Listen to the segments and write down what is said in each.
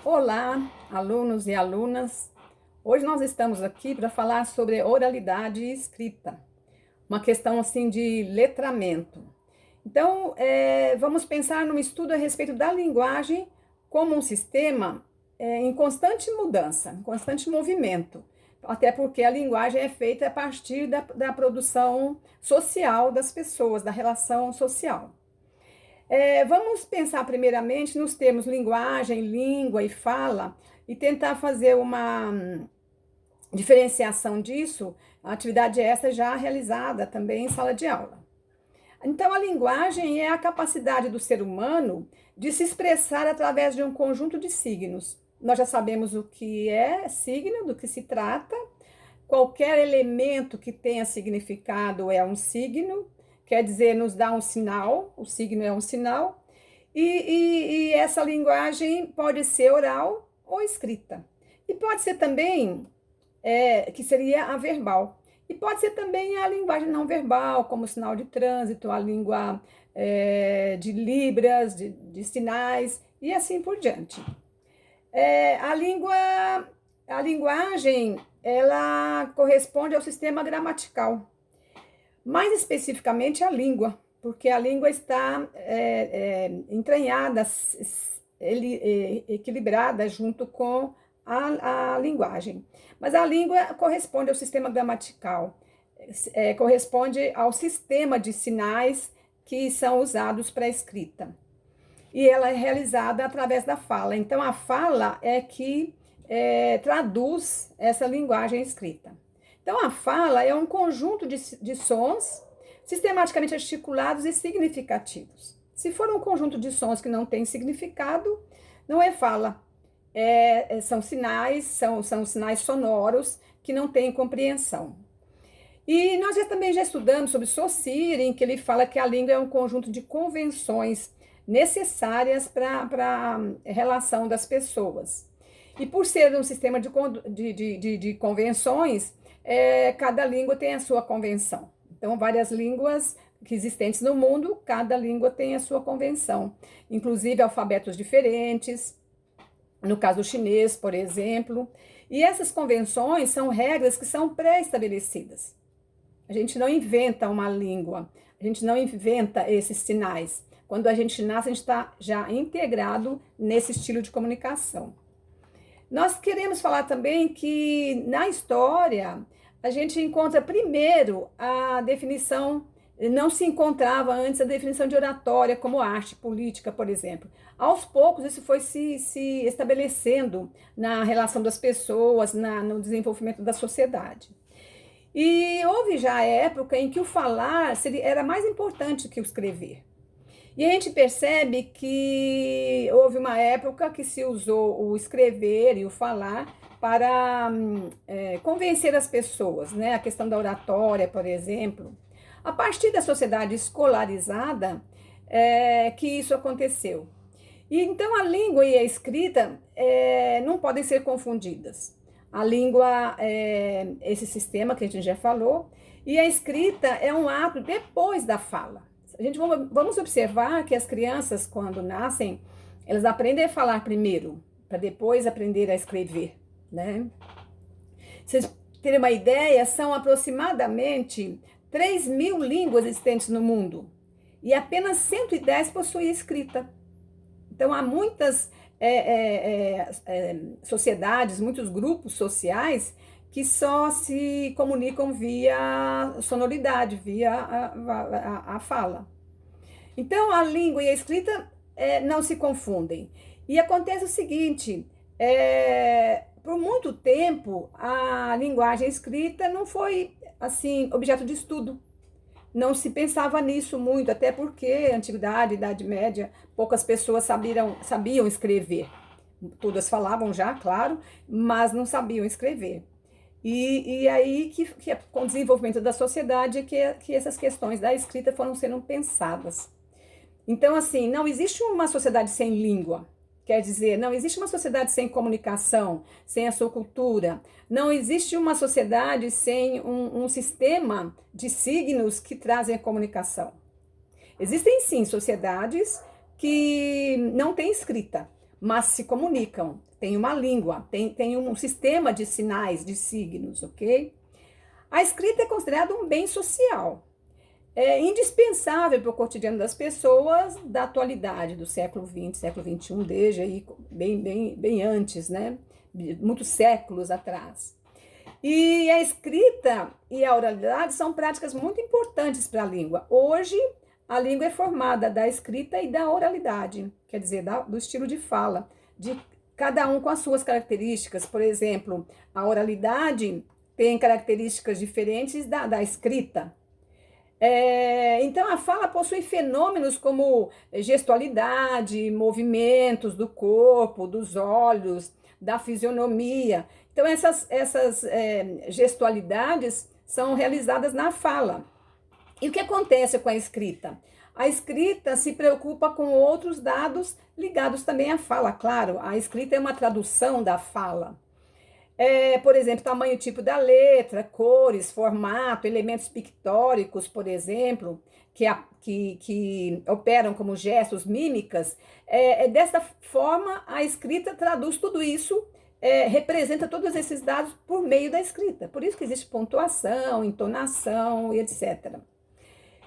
Olá, alunos e alunas. Hoje nós estamos aqui para falar sobre oralidade e escrita, uma questão assim de letramento. Então, vamos pensar num estudo a respeito da linguagem como um sistema em constante mudança, em constante movimento, até porque a linguagem é feita a partir da produção social das pessoas, da relação social. Vamos pensar primeiramente nos termos linguagem, língua e fala e tentar fazer uma diferenciação disso, a atividade essa já realizada também em sala de aula. Então, a linguagem é a capacidade do ser humano de se expressar através de um conjunto de signos. Nós já sabemos o que é signo, do que se trata. Qualquer elemento que tenha significado é um signo, quer dizer, nos dá um sinal, o signo é um sinal, e essa linguagem pode ser oral ou escrita. E pode ser também, que seria a verbal. E pode ser também a linguagem não verbal, como sinal de trânsito, a língua de libras, de sinais, e assim por diante. A linguagem, ela corresponde ao sistema gramatical, mais especificamente a língua, porque a língua está entranhada, equilibrada junto com a linguagem. Mas a língua corresponde ao sistema gramatical, corresponde ao sistema de sinais que são usados para a escrita. E ela é realizada através da fala. Então, a fala é que traduz essa linguagem escrita. Então, a fala é um conjunto de sons sistematicamente articulados e significativos. Se for um conjunto de sons que não tem significado, não é fala. São sinais, são sinais sonoros que não têm compreensão. E nós também já estudamos sobre Saussure, em que ele fala que a língua é um conjunto de convenções necessárias para a relação das pessoas. E por ser um sistema de convenções, cada língua tem a sua convenção. Então, várias línguas que existentes no mundo, cada língua tem a sua convenção, inclusive alfabetos diferentes, no caso do chinês, por exemplo. E essas convenções são regras que são pré-estabelecidas. A gente não inventa uma língua, a gente não inventa esses sinais. Quando a gente nasce, a gente está já integrado nesse estilo de comunicação. Nós queremos falar também que na história a gente encontra primeiro a definição, não se encontrava antes a definição de oratória como arte política, por exemplo. Aos poucos isso foi se estabelecendo na relação das pessoas, no desenvolvimento da sociedade. E houve já a época em que o falar era mais importante que o escrever. E a gente percebe que houve uma época que se usou o escrever e o falar para convencer as pessoas, né? A questão da oratória, por exemplo. A partir da sociedade escolarizada, que isso aconteceu. E então a língua e a escrita não podem ser confundidas. A língua é esse sistema que a gente já falou, e a escrita é um ato depois da fala. Vamos observar que as crianças, quando nascem, elas aprendem a falar primeiro, para depois aprender a escrever, né? Vocês terem uma ideia, são aproximadamente 3.000 línguas existentes no mundo, e apenas 110 possuem escrita. Então, há muitas sociedades, muitos grupos sociais que só se comunicam via sonoridade, via a fala. Então, a língua e a escrita não se confundem. E acontece o seguinte, por muito tempo, a linguagem escrita não foi, assim, objeto de estudo. Não se pensava nisso muito, até porque Antiguidade, Idade Média, poucas pessoas sabiam escrever. Todas falavam já, claro, mas não sabiam escrever. E aí que com o desenvolvimento da sociedade que essas questões da escrita foram sendo pensadas. Então, assim, não existe uma sociedade sem língua. Quer dizer, não existe uma sociedade sem comunicação, sem a sua cultura. Não existe uma sociedade sem um sistema de signos que trazem a comunicação. Existem, sim, sociedades que não têm escrita, mas se comunicam, tem uma língua, tem um sistema de sinais, de signos, ok? A escrita é considerada um bem social, é indispensável para o cotidiano das pessoas da atualidade, do século XX, século XXI, desde aí bem antes, né? Muitos séculos atrás. E a escrita e a oralidade são práticas muito importantes para a língua. Hoje, a língua é formada da escrita e da oralidade, quer dizer, do estilo de fala, de cada um com as suas características. Por exemplo, a oralidade tem características diferentes da escrita. Então, a fala possui fenômenos como gestualidade, movimentos do corpo, dos olhos, da fisionomia. Então, essas gestualidades são realizadas na fala. E o que acontece com a escrita? A escrita se preocupa com outros dados ligados também à fala, claro. A escrita é uma tradução da fala. Por exemplo, tamanho e tipo da letra, cores, formato, elementos pictóricos, por exemplo, que operam como gestos, mímicas. Dessa forma, a escrita traduz tudo isso, representa todos esses dados por meio da escrita. Por isso que existe pontuação, entonação e etc.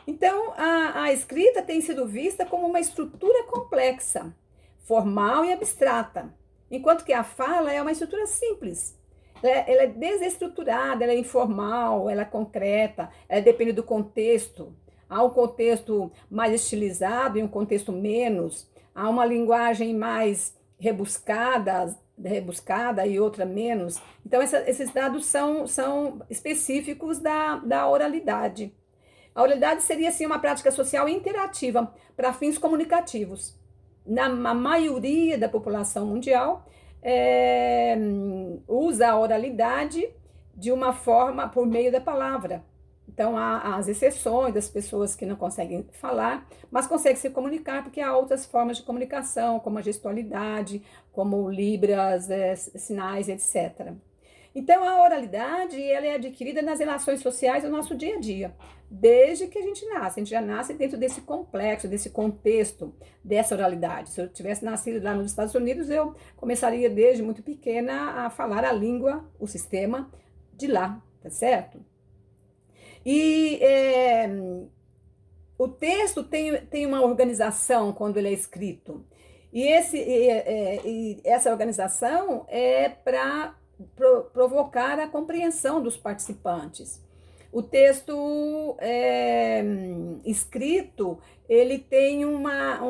Então, a escrita tem sido vista como uma estrutura complexa, formal e abstrata, enquanto que a fala é uma estrutura simples. Ela é desestruturada, ela é informal, ela é concreta, ela depende do contexto. Há um contexto mais estilizado e um contexto menos. Há uma linguagem mais rebuscada e outra menos. Então, esses dados são específicos da oralidade. A oralidade seria, assim, uma prática social interativa para fins comunicativos. Na maioria da população mundial, usa a oralidade de uma forma por meio da palavra. Então, há as exceções das pessoas que não conseguem falar, mas conseguem se comunicar, porque há outras formas de comunicação, como a gestualidade, como libras, sinais, etc. Então, a oralidade ela é adquirida nas relações sociais do nosso dia a dia, desde que a gente nasce. A gente já nasce dentro desse complexo, desse contexto, dessa oralidade. Se eu tivesse nascido lá nos Estados Unidos, eu começaria desde muito pequena a falar a língua, o sistema de lá, tá certo? E o texto tem uma organização quando ele é escrito. E essa organização é para provocar a compreensão dos participantes. O texto escrito, ele tem uma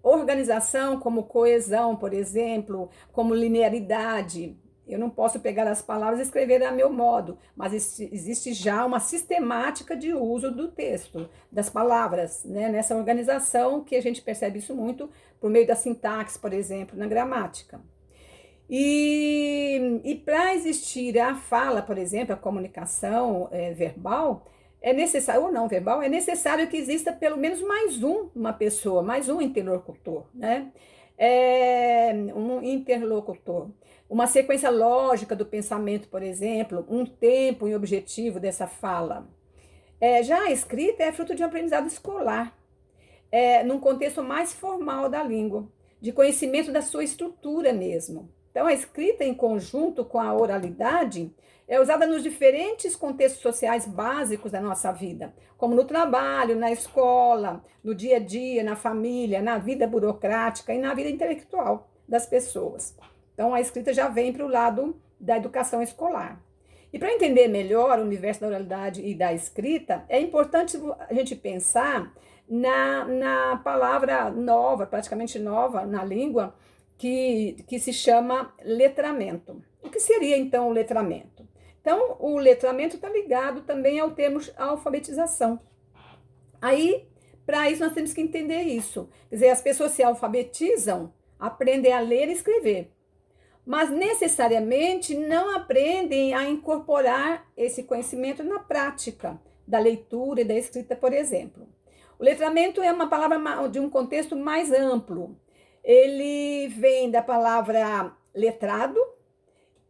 organização como coesão, por exemplo, como linearidade. Eu não posso pegar as palavras e escrever a meu modo, mas existe já uma sistemática de uso do texto, das palavras, né? Nessa organização que a gente percebe isso muito por meio da sintaxe, por exemplo, na gramática. E para existir a fala, por exemplo, a comunicação verbal, é necessário, ou não verbal, é necessário que exista pelo menos uma pessoa, mais um interlocutor, né? Um interlocutor. Uma sequência lógica do pensamento, por exemplo, um tempo e objetivo dessa fala. Já a escrita é fruto de um aprendizado escolar, num contexto mais formal da língua, de conhecimento da sua estrutura mesmo. Então, a escrita em conjunto com a oralidade é usada nos diferentes contextos sociais básicos da nossa vida, como no trabalho, na escola, no dia a dia, na família, na vida burocrática e na vida intelectual das pessoas. Então, a escrita já vem para o lado da educação escolar. E para entender melhor o universo da oralidade e da escrita, é importante a gente pensar na palavra nova, praticamente nova na língua, que se chama letramento. O que seria, então, o letramento? Então, o letramento está ligado também ao termo alfabetização. Aí, para isso, nós temos que entender isso. Quer dizer, as pessoas se alfabetizam, aprendem a ler e escrever, mas necessariamente não aprendem a incorporar esse conhecimento na prática da leitura e da escrita, por exemplo. O letramento é uma palavra de um contexto mais amplo. Ele vem da palavra letrado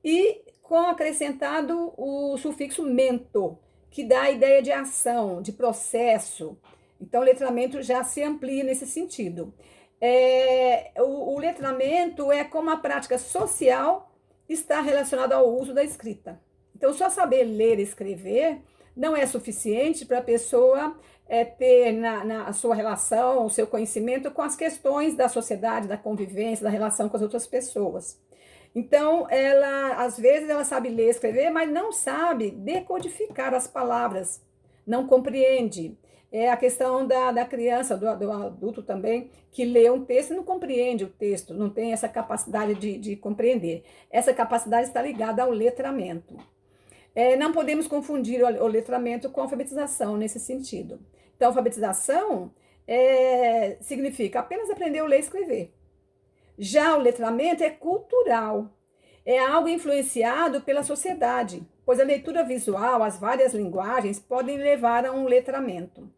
e com acrescentado o sufixo mento, que dá a ideia de ação, de processo. Então, o letramento já se amplia nesse sentido. O letramento é como a prática social está relacionada ao uso da escrita. Então, só saber ler e escrever não é suficiente para a pessoa ter na sua relação, o seu conhecimento com as questões da sociedade, da convivência, da relação com as outras pessoas. Então, às vezes, ela sabe ler e escrever, mas não sabe decodificar as palavras, não compreende. É a questão da criança, do adulto também, que lê um texto e não compreende o texto, não tem essa capacidade de compreender. Essa capacidade está ligada ao letramento. Não podemos confundir o letramento com a alfabetização nesse sentido. Então, alfabetização significa apenas aprender a ler e escrever. Já o letramento é cultural, é algo influenciado pela sociedade, pois a leitura visual, as várias linguagens, podem levar a um letramento.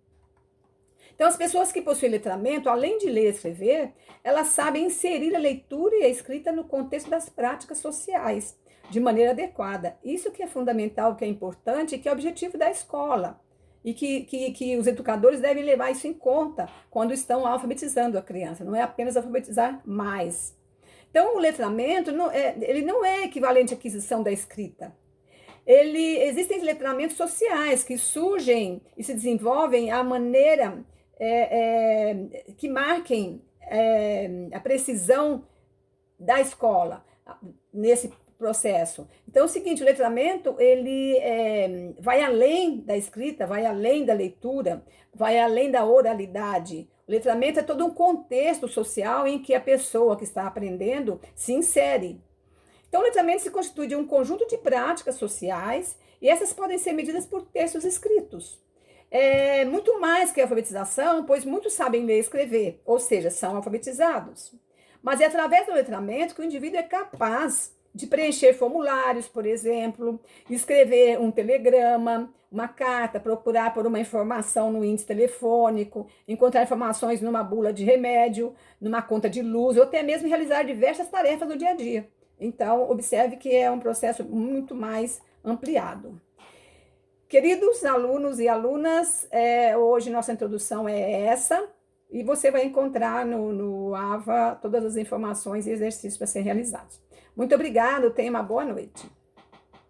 Então, as pessoas que possuem letramento, além de ler e escrever, elas sabem inserir a leitura e a escrita no contexto das práticas sociais, de maneira adequada. Isso que é fundamental, que é importante, que é o objetivo da escola. E que os educadores devem levar isso em conta quando estão alfabetizando a criança. Não é apenas alfabetizar mais. Então, o letramento ele não é equivalente à aquisição da escrita. Existem letramentos sociais que surgem e se desenvolvem à maneira que marquem a precisão da escola nesse processo. Então, é o seguinte, o letramento, ele vai além da escrita, vai além da leitura, vai além da oralidade. O letramento é todo um contexto social em que a pessoa que está aprendendo se insere. Então, o letramento se constitui de um conjunto de práticas sociais e essas podem ser medidas por textos escritos. Muito mais que a alfabetização, pois muitos sabem ler e escrever, ou seja, são alfabetizados. Mas é através do letramento que o indivíduo é capaz de preencher formulários, por exemplo, escrever um telegrama, uma carta, procurar por uma informação no índice telefônico, encontrar informações numa bula de remédio, numa conta de luz, ou até mesmo realizar diversas tarefas do dia a dia. Então, observe que é um processo muito mais ampliado. Queridos alunos e alunas, hoje nossa introdução é essa, e você vai encontrar no AVA todas as informações e exercícios para serem realizados. Muito obrigada, tenha uma boa noite.